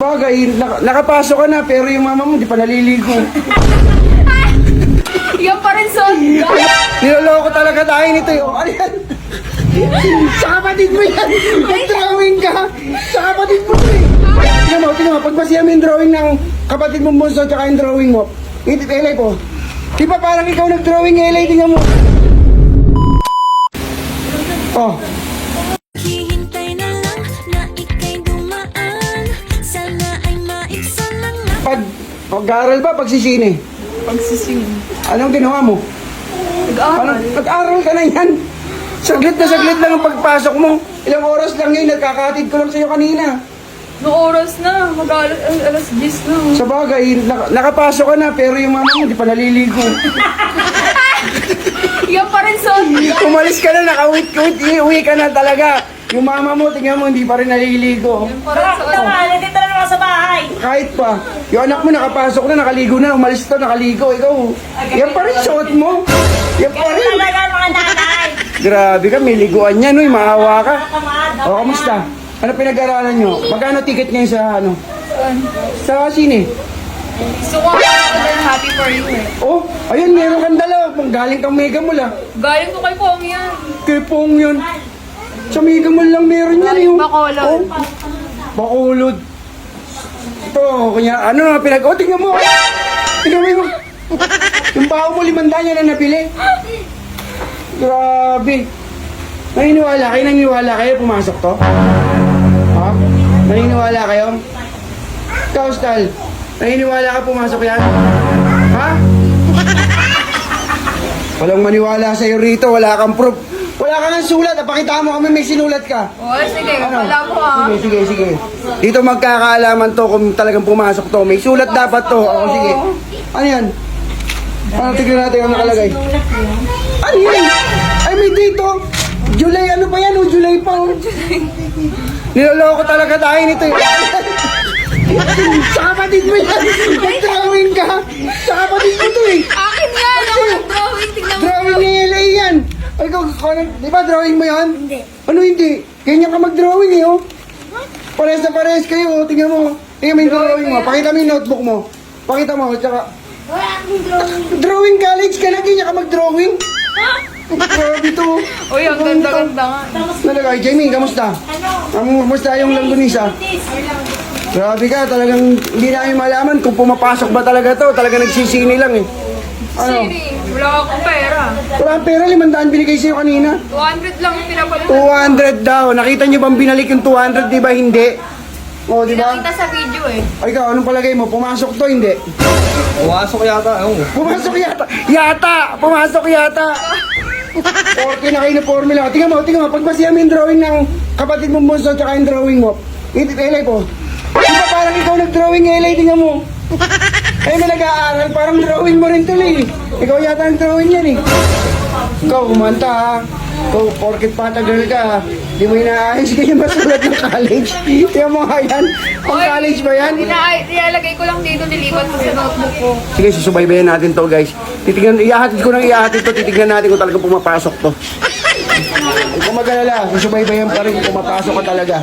Bagay, nakapasok ka na, pero yung mama mo di pa naliligo. Yan pa rin son. Niloloko talaga tayo nito yung, ano yan? Sa kapatid mo yan! Nag-drawing ka! Sa kapatid mo eh! Tingnan mo, pagbasihan mo yung drawing ng kapatid mong bunso tsaka yung drawing mo. Elay po. Di ba parang ikaw nag-drawing, Elay? Tingnan mo. Oh. Hihintay na lang na ika'y dumaan. Sana ay maibsa lang na. Pag-aaral ba? Pagsisine? Pagsising. Anong ginawa mo? Nag-aaral. Nag-aaral ka na yan. Saglit na saglit lang ang pagpasok mo. Ilang oras lang yun, nagkakatid ko lang sa'yo kanina. No oras na. Alas 10 na. Sa bagay, nakapasok ka na, pero yung mama mo di pa naliligo. Yan pa rin son. Umalis ka na, nakawit-wit, iuwi ka na talaga. Yung mama mo, tingnan mo, hindi pa rin naliligo. Yan pa rin son. Nandito na naman sa bahay. Kahit pa, yung anak mo nakapasok na, nakaligo na, umalis to, nakaligo. Ikaw, yan pa rin suot mo. Yan pa rin. Talaga mga nanay. Grabe ka, may liguan niya, no, maawa ka. Kamaan. O, kamusta? Ano pinag-aralan nyo? Magkano ticket ngayon sa, ano? Son. Sa sine? Gusto ko ako ng happy for you eh. Oh, ayun, meron kang dala. Galing kang Mega Mall, ah. Galing ko kay Pong yan. Kay Pong yun. Sa Mega Mall lang meron yan, yung... Bacolod. Oh, Bacolod. Ito, kanya, ano na, tingnan mo. Tingnan mo yung baho mo, 500 niya na napili. Grabe. Naniniwala kayo, pumasok to? Ha? Naniniwala kayo? Ikaw, Stal, naniniwala ka pumasok yan? Ha? Walang maniwala sa'yo rito, wala kang proof. Wala ka ng sulat, pakita mo kami may sinulat ka. Oh, sige. Wala mo ah. Sige. Dito magkakaalaman to kung talagang pumasok to. May sulat dapat to. O, sige. Ano yan? Ano, tignan natin ang nakalagay. Ano yan? Ay, may dito. July, ano pa yan? O, July pa. Oh. Niloloko talaga tayo nito. Sa kapatid mo yan. Nag-drawing ka. Sa kapatid mo to eh. Akin yan. Ako nag-drawing. Tignan mo. Drawing ni LA yan. Ay, di ba drawing mo yan? Hindi. Ano hindi? Ganyan ka mag-drawing eh, oh. Pares na pares kayo, oh. Tingnan mo. Tingnan mo yung drawing mo. Pakita mo yung notebook mo. Pakita mo, tsaka... Wala akong drawing. Drawing college ka na, ganyan ka mag-drawing. Grabe to. Uy, ang ganda-ganda nga. Nalagay, Jamie, kamusta? Kamusta yung langgunisa? Grabe ka, talagang hindi namin malaman kung pumapasok ba talaga to. Talaga nagsisini lang eh. Ano? Siri, wala akong pera. Wala kang pera, 500 binigay sa'yo kanina. 200 lang yung pinapalitan. 200 daw. Nakita niyo bang binalik yung 200, di ba? Hindi. O, di ba? Nakita sa video eh. Ay, ikaw, anong palagay mo? Pumasok to, hindi? Pumasok yata, ewan ko. Pumasok yata! Yata! Pumasok yata! 40 na kayo na formula. Tingnan mo. Pagbasihan mo yung drawing ng kapatid mong bunso tsaka yung drawing mo. Elay po. Di ba parang ikaw nag-drawing, Elay? Tingnan mo. Ay, may nag-aaral. Parang drawing mo rin tuloy. Ikaw yata ang drawing yan eh. Ikaw, kumanta ha. Ikaw, porkit pata girl ka ha. Di mo inaayos kayo masulat ng college. Tingnan mo nga yan. Ang college ba yan? Nilalagay ko lang dito, nilipat ko sa notebook ko. Sige, susubaybayan natin to guys. Ihahatid ko to. Titignan natin kung talagang pumapasok to. Huwag kang mag-alala. Susubaybayan pa rin kung pumapasok ka talaga.